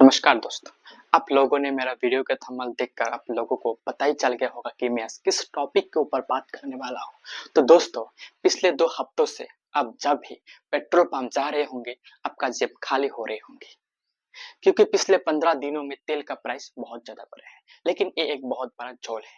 नमस्कार दोस्तों। आप लोगों ने मेरा वीडियो का थंबनेल देखकर आप लोगों को पता ही चल गया होगा कि मैं किस टॉपिक के ऊपर बात करने वाला हूँ। तो दोस्तों, पिछले 2 हफ्तों से आप जब भी पेट्रोल पंप जा रहे होंगे, आपका जेब खाली हो रहे होंगे। क्योंकि पिछले 15 दिनों में तेल का प्राइस बहुत ज़्यादा बढ़ा है। लेकिन ये एक बहुत बड़ा झोल है।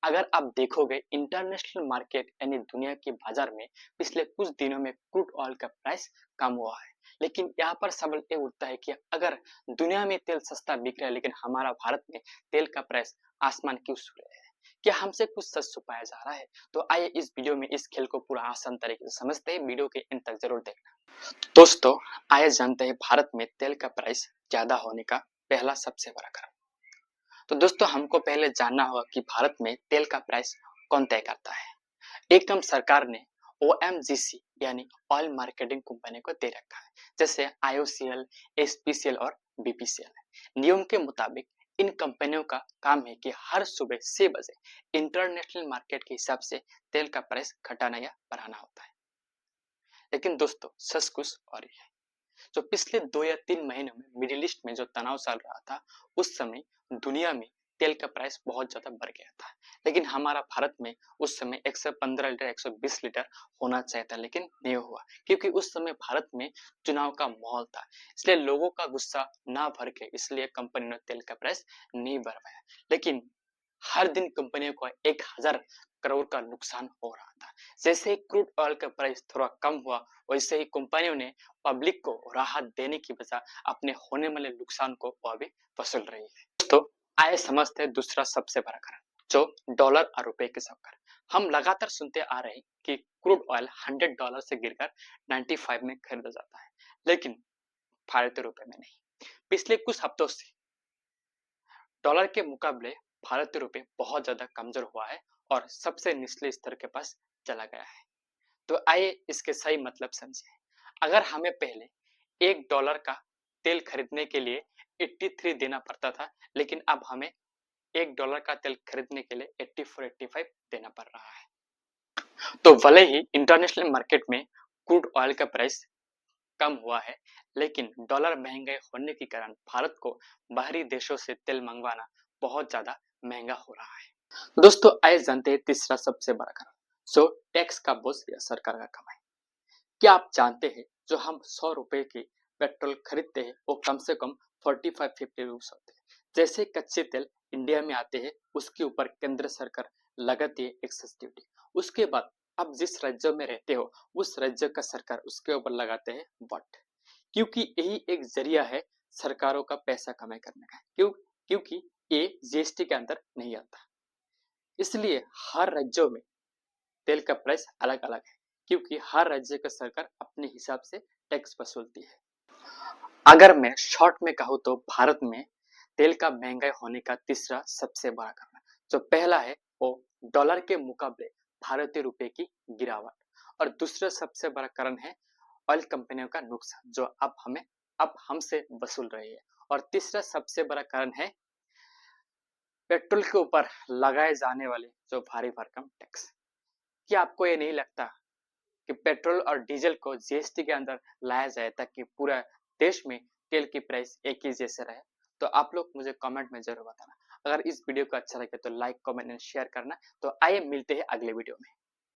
अगर आप देखोगे इंटरनेशनल मार्केट यानी दुनिया के बाजार में पिछले कुछ दिनों में क्रूड ऑयल का प्राइस कम हुआ है। लेकिन यहाँ पर सवाल ये उठता है कि अगर दुनिया में तेल सस्ता बिक रहा है लेकिन हमारा भारत में तेल का प्राइस आसमान क्यों छू रहा है? क्या हमसे कुछ सच छुपाया जा रहा है? तो आइए इस वीडियो में इस खेल को पूरा आसान तरीके से समझते हैं। वीडियो के अंत तक जरूर देखना। दोस्तों, आइए जानते हैं भारत में तेल का प्राइस ज्यादा होने का पहला सबसे बड़ा कारण। तो दोस्तों, हमको पहले जानना होगा कि भारत में तेल का प्राइस कौन तय करता है। एकदम सरकार ने ओएमजीसी यानी ऑयल मार्केटिंग कंपनी को दे रखा है, जैसे आईओसीएल, एसपीसीएल और बीपीसीएल। नियम के मुताबिक इन कंपनियों का काम है कि हर सुबह 6 बजे इंटरनेशनल मार्केट के हिसाब से तेल का प्राइस घटाना या बढ़ाना होता है। लेकिन दोस्तों, सच कुछ और ही है। जो पिछले 2 या 3 महीनों में मिडिल ईस्ट में जो तनाव चल रहा था, उस समय दुनिया में तेल का प्राइस बहुत ज्यादा बढ़ गया था। लेकिन हमारा भारत में उस समय 115 लीटर 120 लीटर होना चाहिए था, लेकिन नहीं हुआ क्योंकि उस समय भारत में चुनाव का माहौल था। इसलिए लोगों का गुस्सा ना भर के इसलिए कंपनी ने तेल का प्राइस नहीं बढ़ाया। लेकिन हर दिन कंपनियों को 1000 करोड़ का नुकसान हो रहा था। जैसे ही क्रूड ऑयल का प्राइस थोड़ा कम हुआ, वैसे ही कंपनियों ने पब्लिक को राहत देने की बजाय अपने होने वाले नुकसान को अभी वसूल रही है। दोस्तों, आइए समझते हैं दूसरा सबसे बड़ा कारण, जो डॉलर और रुपए के चक्कर। हम लगातार सुनते आ रहे हैं कि क्रूड ऑयल $100 से गिरकर 95 में खरीदा जाता है, लेकिन भारतीय रुपए में नहीं। पिछले कुछ हफ्तों से डॉलर के मुकाबले भारतीय रुपए बहुत ज्यादा कमजोर हुआ है और सबसे निचले स्तर के पास चला गया है। तो आइए इसके सही मतलब समझें। अगर हमें पहले $1 का तेल खरीदने के लिए 83 देना पड़ता था, लेकिन अब हमें $1 का तेल खरीदने के लिए 84-85 देना पड़ रहा है। तो भले ही इंटरनेशनल मार्केट में क्रूड ऑयल का प्राइस कम हुआ है, लेकिन डॉलर महंगे होने के कारण भारत को बाहरी देशों से तेल मंगवाना बहुत ज्यादा महंगा हो रहा है। दोस्तों, आइए जानते हैं तीसरा सबसे बड़ा कारण, जो टैक्स का बोझ या सरकार का कमाई। क्या आप जानते हैं जो हम 100 रुपए की पेट्रोल खरीदते हैं वो कम से कम 45-50 रुपीस होते हैं। जैसे कच्चे तेल इंडिया में आते हैं, उसके ऊपर केंद्र सरकार लगाती है एक्साइज ड्यूटी। उसके बाद आप जिस राज्य में रहते हो उस राज्य का सरकार उसके ऊपर लगाते हैं वट। क्योंकि यही एक जरिया है सरकारों का पैसा कमाई करने का। क्योंकि ये जीएसटी के अंदर नहीं आता, इसलिए हर राज्यों में तेल का प्राइस अलग अलग है, क्योंकि हर राज्य का सरकार अपने हिसाब से टैक्स वसूलती है। अगर मैं शॉर्ट में कहूँ तो भारत में तेल का महंगाई होने का तीसरा सबसे बड़ा कारण, जो पहला है वो डॉलर के मुकाबले भारतीय रुपए की गिरावट, और दूसरा सबसे बड़ा कारण है ऑयल कंपनियों का नुकसान जो अब हमसे वसूल रही है, और तीसरा सबसे बड़ा कारण है पेट्रोल के ऊपर लगाए जाने वाले जो भारी भरकम टैक्स। क्या आपको ये नहीं लगता कि पेट्रोल और डीजल को जीएसटी के अंदर लाया जाए ताकि पूरा देश में तेल की प्राइस एक ही जैसे रहे? तो आप लोग मुझे कमेंट में जरूर बताना। अगर इस वीडियो को अच्छा लगे तो लाइक, कमेंट एंड शेयर करना। तो आइए मिलते हैं अगले वीडियो में।